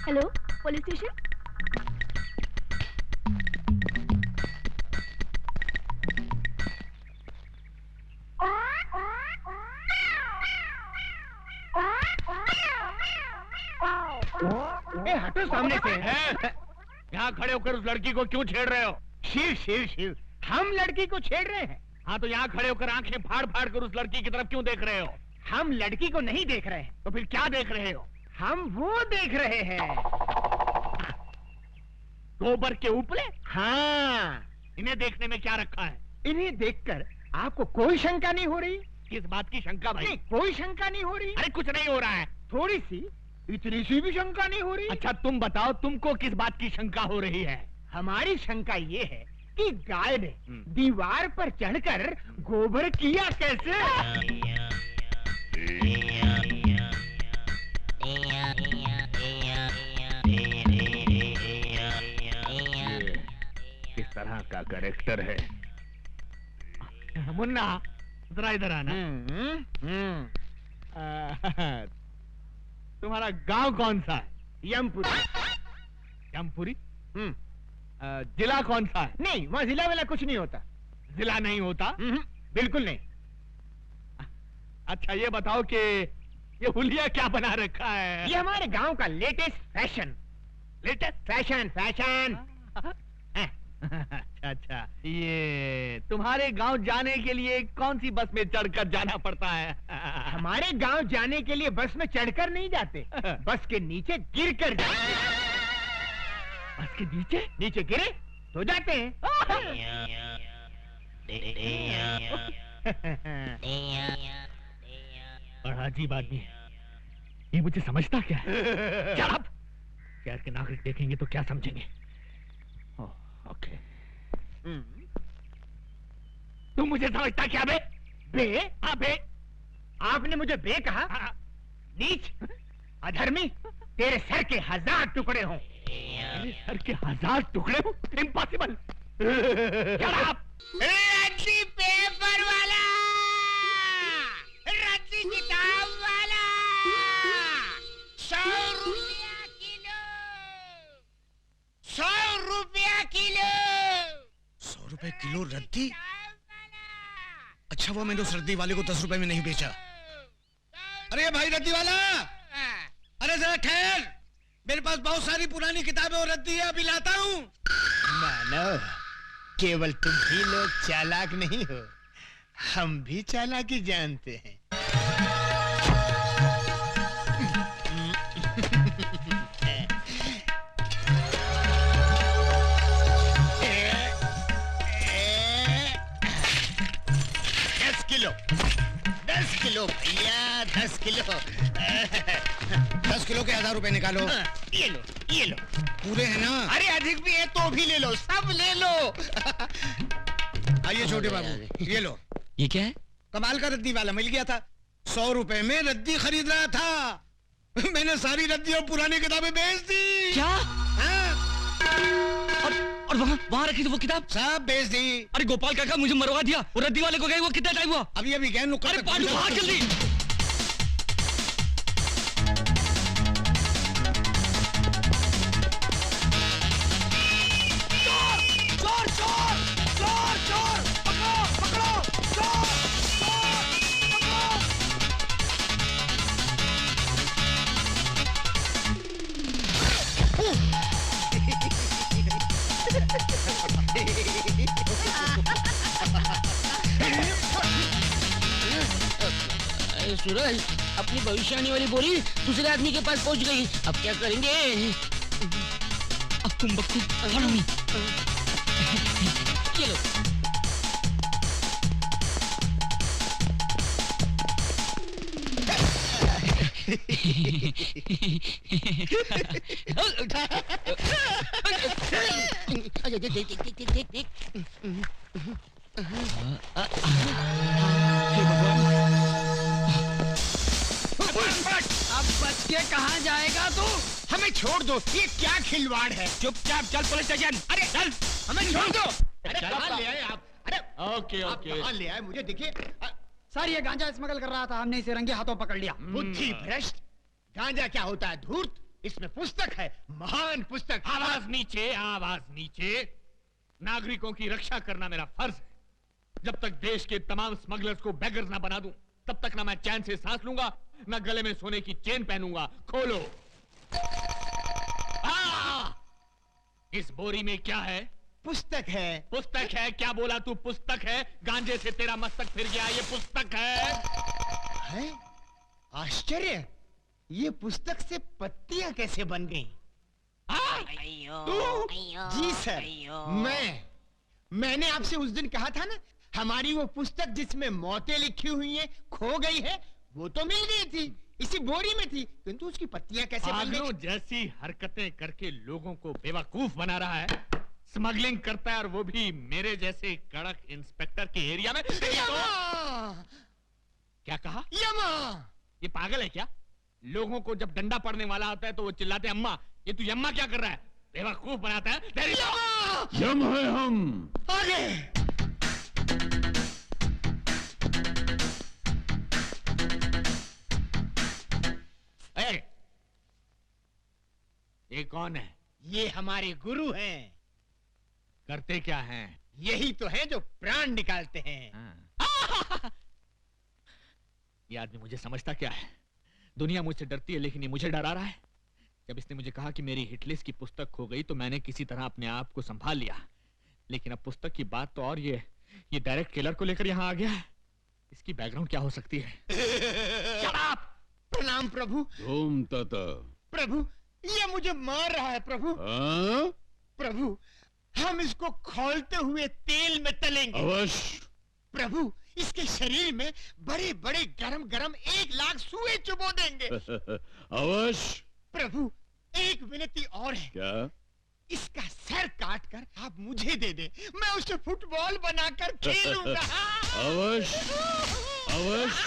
Hello, police station. हटो सामने से। यहाँ खड़े होकर उस लड़की को क्यों छेड़ रहे हो? शिव शिव शिव, हम लड़की को छेड़ रहे हैं। हाँ तो यहाँ खड़े होकर आंखें फाड़ फाड़ कर उस लड़की की तरफ क्यों देख रहे हो? हम लड़की को नहीं देख रहे हैं। तो फिर क्या देख रहे हो? हम वो देख रहे हैं, गोबर के उपले। हाँ, इन्हें देखने में क्या रखा है? इन्हें देखकर आपको कोई शंका नहीं हो रही? किस बात की शंका भाई? नहीं, कोई शंका नहीं हो रही। अरे कुछ नहीं हो रहा है। थोड़ी सी, इतनी सी भी शंका नहीं हो रही? अच्छा तुम बताओ, तुमको किस बात की शंका हो रही है? हमारी शंका ये है कि गाय ने दीवार पर चढ़कर गोबर किया कैसे? किस तरह का कैरेक्टर है? मुन्ना जरा इधर आना। तुम्हारा गांव कौन सा है? यमपुरी। यमपुरी? जिला कौन सा है? नहीं, वहाँ जिला वाला कुछ नहीं होता। जिला नहीं होता? बिल्कुल नहीं। अच्छा ये बताओ कि ये हुलिया क्या बना रखा है? ये हमारे गांव का latest fashion. Latest fashion fashion. अच्छा, ये तुम्हारे गांव जाने के लिए कौन सी बस में चढ़कर जाना पड़ता है? हमारे गांव जाने के लिए बस में चढ़कर नहीं जाते, बस के नीचे गिर कर जाते। बस के नीचे? नीचे गिरे तो जाते हैं। बड़ा अजीब आदमी है ये, मुझे समझता क्या है? शराब! शहर के नागरिक देखेंगे तो क्या समझेंगे? ओके। तुम मुझे समझता क्या बे? बे? हाँ बे। आपने मुझे बे कहा? नीच, अधर्मी, तेरे सर के 1000 टुकड़े हों। मेरे सर के 1000 टुकड़े हों? इम्पॉसिबल। शराब! रद्दी पेपर वाला, रद्दी किताब वाला, 100 रुपया किलो, 100 रुपया किलो। 100 रुपए किलो रद्दी? अच्छा वो मैंने उस रद्दी वाले को 10 रुपए में नहीं बेचा। अरे भाई रद्दी वाला, अरे जरा ठहर, मेरे पास बहुत सारी पुरानी किताबें और रद्दी है, अभी लाता हूँ। मानो, केवल तुम ही लोग चालाक नहीं हो, हम भी चालाकी जानते हैं। दस किलो भैया, 10 किलो। 10 किलो के 1000 रुपए निकालो। ये लो, ये लो। पूरे हैं ना? अरे अधिक भी है तो भी ले लो, सब ले लो। आइए छोटे बाबू, ये लो। ये क्या है? कमाल का रद्दी वाला मिल गया था, 100 रुपए में रद्दी खरीद रहा था। मैंने सारी रद्दी और पुरानी किताबें बेच दी। क्या? और वहाँ रखी थी वो किताब? सब बेच दी। अरे गोपाल काका मुझे मरवा दिया, वो रद्दी वाले को गए वो कितना टाइम हुआ? अभी अभी गए नुक्कड़। अरे पांडू भाग जल्दी। सूरज, अपनी भविष्यवाणी वाली बोली दूसरे आदमी के पास पहुंच गई, अब क्या करेंगे? अब तुम बच्चे follow me। चलो। अब बच के कहाँ जाएगा तू? हमें छोड़ दो, ये क्या खिलवाड़ है? चुपचाप चल पुलिस स्टेशन। अरे चल, हमें छोड़ दो। अरे चल, कहाँ ले आए आप? अरे ओके आप ओके। कहाँ ले आए मुझे दिखिए। सर ये गांजा स्मगल कर रहा था, हमने इसे रंगे हाथों पकड़ लिया। बुद्धि भ्रष्ट, गांजा क्या होता है? धूर्त। इसमें पुस्तक है, महान पुस्तक। आवाज नीचे, आवाज नीचे। नागरिकों की रक्षा करना मेरा फर्ज है। जब तक देश के तमाम स्मगलर्स को बेगर्स ना बना दूं, तब तक ना मैं चैन से सांस लूंगा, ना गले में सोने की चेन पहनूंगा। खोलो। इस बोरी में क्या है? पुस्तक है। पुस्तक है? क्या बोला तू? पुस्तक है? गांजे से तेरा मस्तक फिर गया, ये पुस्तक है। आश्चर्य, ये पुस्तक से पत्तियां कैसे बन गई? जी सर, मैंने आपसे उस दिन कहा था ना, हमारी वो पुस्तक जिसमें मौतें लिखी हुई हैं खो गई है। वो तो मिल गई थी, इसी बोरी में थी, किंतु उसकी पत्तियां कैसे बन गई? जैसी हरकतें करके लोगों को बेवकूफ बना रहा है, स्मगलिंग करता है, और वो भी मेरे जैसे कड़क इंस्पेक्टर के एरिया में। क्या कहा? यमा! ये पागल है क्या? लोगों को जब डंडा पड़ने वाला होता है तो वो चिल्लाते हैं अम्मा। ये तू यम्मा क्या कर रहा है? बेवकूफ बनाता है। यम है हम। आगे! ये कौन है? ये हमारे गुरु हैं। करते क्या हैं? यही तो है जो प्राण निकालते हैं। ये आदमी मुझे समझता क्या है? दुनिया मुझसे डरती है, लेकिन ये मुझे डरा रहा है। जब इसने मुझे कहा कि मेरी हिटलिस्ट की पुस्तक खो गई, तो मैंने किसी तरह अपने आप को संभाल लिया। लेकिन अब पुस्तक की बात तो और ये डायरेक्ट किलर को लेकर यहाँ आ गया है। इसकी बैकग्राउंड क्या हो सकती है? प्रणाम प्रभु। ओम तथा। प्रभु, ये मुझे मार रहा है प्रभु। प्रभु, हम इसको खौलते हुए तेल में तलेंगे। अवश्य। प्रभु, इसके शरीर में बड़े बड़े गरम गरम 1 लाख सुए चुबो देंगे। अवश्य। प्रभु, एक विनती और है। क्या? इसका सर काट कर आप मुझे दे दे, मैं उसे फुटबॉल बनाकर खेलूंगा। अवश्य, अवश्य।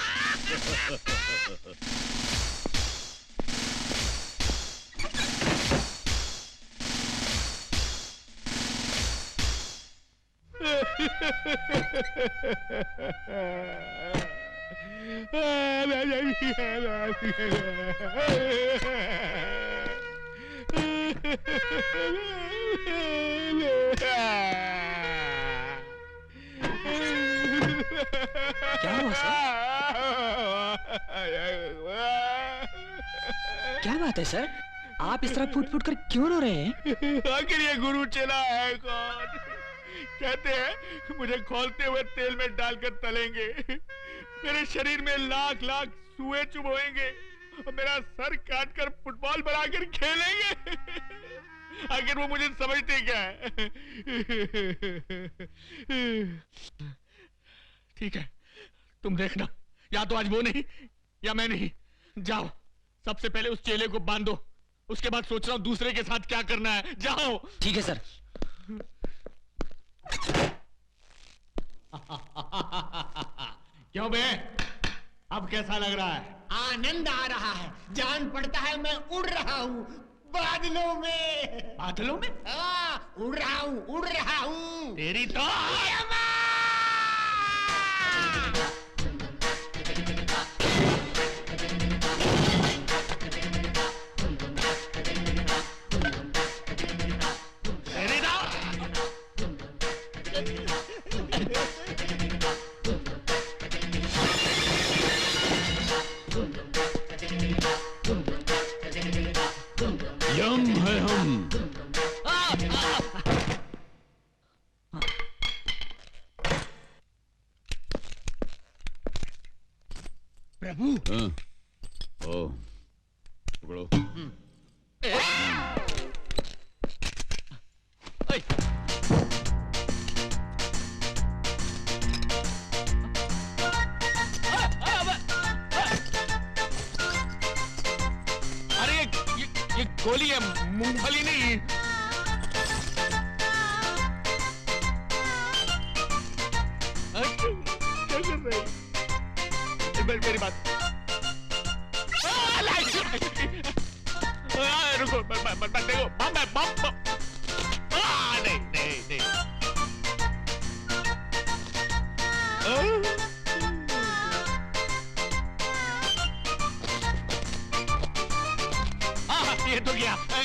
क्या हुआ सर? क्या बात है सर? आप इस तरह फूट फूट कर क्यों रो रहे हैं? आखिर ये गुरु चला है कौन? कहते हैं मुझे खौलते हुए तेल में डालकर तलेंगे, मेरे शरीर में लाख लाख सुए चुभोएंगे और मेरा सर काट कर फुटबॉल बनाकर खेलेंगे। आखिर वो मुझे समझते क्या है? ठीक है, तुम देखना, या तो आज वो नहीं या मैं नहीं। जाओ, सबसे पहले उस चेले को बांधो, उसके बाद सोच रहा हूं दूसरे के साथ क्या करना है। जाओ। ठीक है सर। क्यों बे, अब कैसा लग रहा है? आनंद आ रहा है, जान पड़ता है मैं उड़ रहा हूँ बादलों में। बादलों में? उड़ रहा हूँ, उड़ रहा हूँ। तेरी तो यम है हम। प्रभु। ओ, पकड़ो। अरे ये गोली है, मूंगफली नहीं। क्या कर रहे हैं? मेरी बात रुको, देखो बम है, बम। नहीं।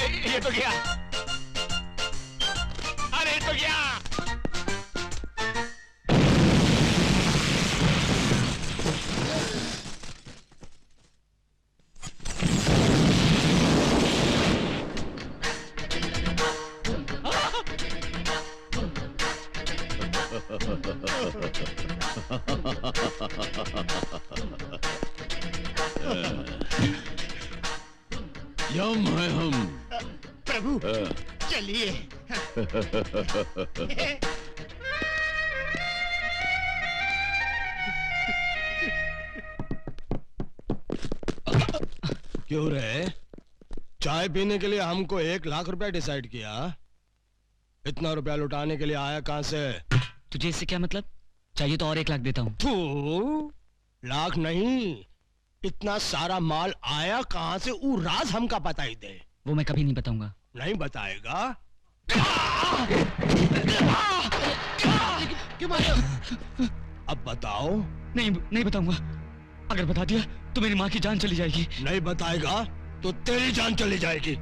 ये तो गया। अरे ये तो गया। यम है हम। प्रभु चलिए। क्यों रे? चाय पीने के लिए हमको 1 लाख रुपया डिसाइड किया। इतना रुपया लुटाने के लिए आया कहां से? तुझे इससे क्या मतलब? चाहिए तो और 1 लाख देता हूँ। तू लाख नहीं, इतना सारा माल आया कहां से? वो राज हमका बता ही दे। वो मैं कभी नहीं बताऊंगा। नहीं बताएगा? क्यों मार रहे हो? अब बताओ। नहीं बताऊंगा। अगर बता दिया तो मेरी माँ की जान चली जाएगी। नहीं बताएगा तो तेरी जान चली जाएगी।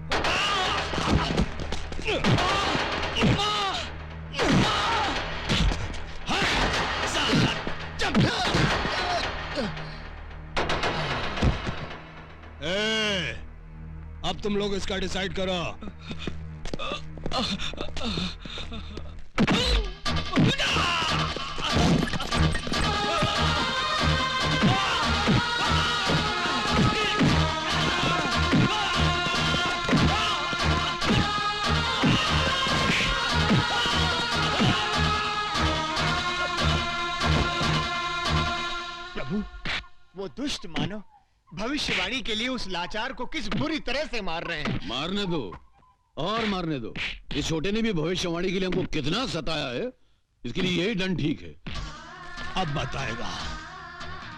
अब तुम लोग इसका डिसाइड करो। प्रभु वो दुष्ट मानव भविष्यवाणी के लिए उस लाचार को किस बुरी तरह से मार रहे हैं। मारने दो और मारने दो। इस छोटे ने भी भविष्यवाणी के लिए हमको कितना सताया है, इसके लिए यही दंड ठीक है। अब बताएगा।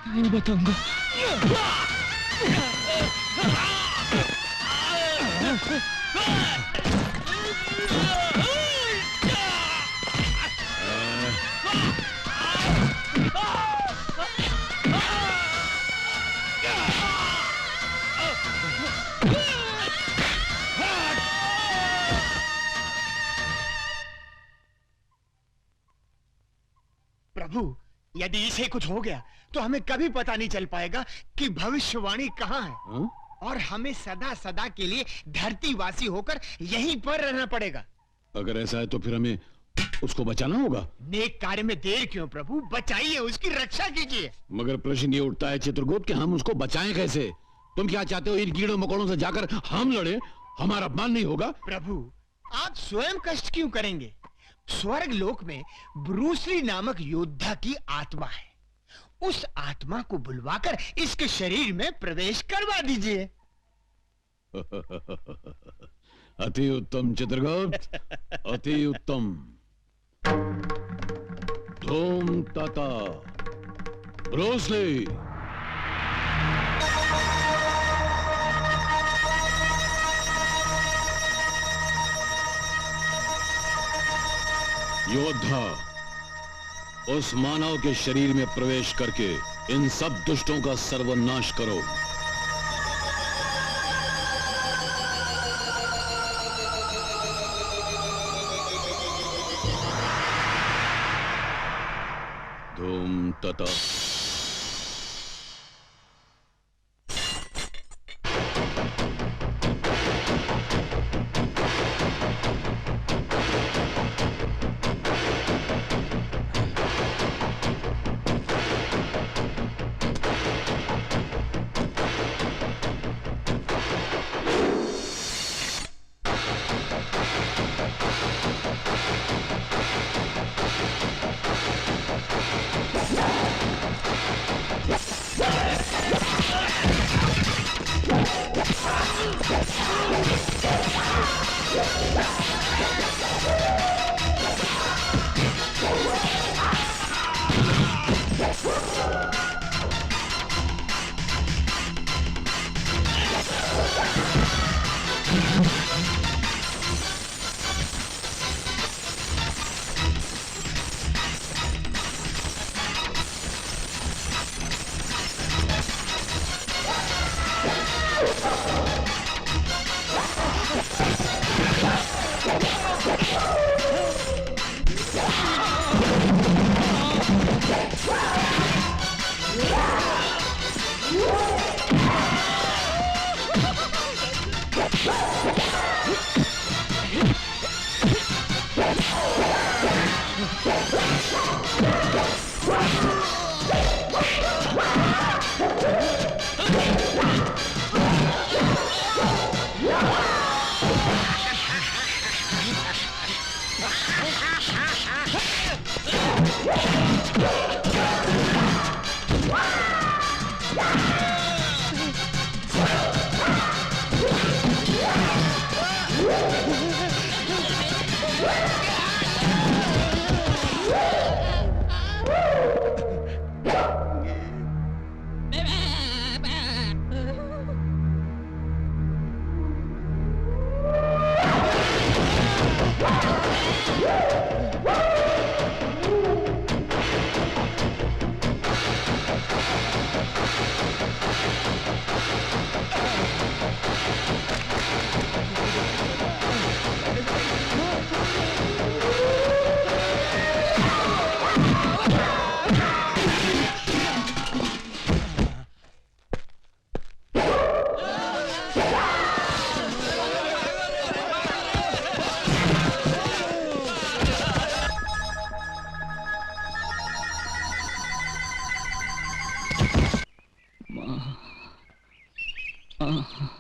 नहीं बताऊंगा। प्रभु यदि इसे कुछ हो गया तो हमें कभी पता नहीं चल पाएगा कि भविष्यवाणी कहाँ है। हाँ? और हमें सदा सदा के लिए धरतीवासी होकर यहीं पर रहना पड़ेगा। अगर ऐसा है तो फिर हमें उसको बचाना होगा। नेक कार्य में देर क्यों प्रभु, बचाइए, उसकी रक्षा कीजिए। मगर प्रश्न ये उठता है चित्रगुप्त कि हम उसको बचाएं कैसे? तुम क्या चाहते हो इन कीड़ों मकोड़ों से जाकर हम लड़े? हमारा अपमान नहीं होगा? प्रभु आप स्वयं कष्ट क्यों करेंगे? स्वर्ग लोक में ब्रूसली नामक योद्धा की आत्मा है। उस आत्मा को बुलवाकर इसके शरीर में प्रवेश करवा दीजिए। अति उत्तम चित्रगुप्त, अति उत्तम। धूम तथा ब्रूसली। योद्धा उस मानव के शरीर में प्रवेश करके इन सब दुष्टों का सर्वनाश करो। धूम तथा।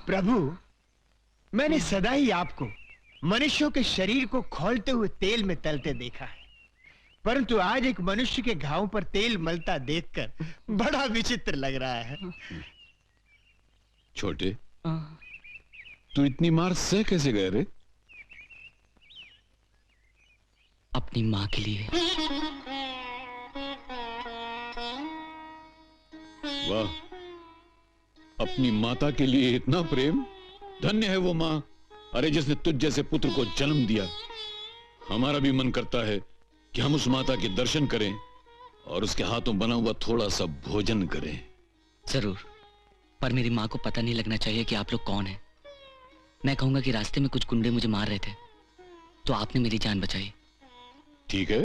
प्रभु, मैंने सदा ही आपको मनुष्यों के शरीर को खोलते हुए तेल में तलते देखा है, परंतु आज एक मनुष्य के घावों पर तेल मलता देखकर बड़ा विचित्र लग रहा है। छोटे, तू इतनी मार सह कैसे गए रे? अपनी माँ के लिए। वाह, अपनी माता के लिए इतना प्रेम। धन्य है वो माँ, अरे जिसने तुझ जैसे पुत्र को जन्म दिया। हमारा भी मन करता है कि हम उस माता के दर्शन करें और उसके हाथों बना हुआ थोड़ा सा भोजन करें। जरूर, पर मेरी माँ को पता नहीं लगना चाहिए कि आप लोग कौन हैं। मैं कहूंगा कि रास्ते में कुछ गुंडे मुझे मार रहे थे, तो आपने मेरी जान बचाई। ठीक है।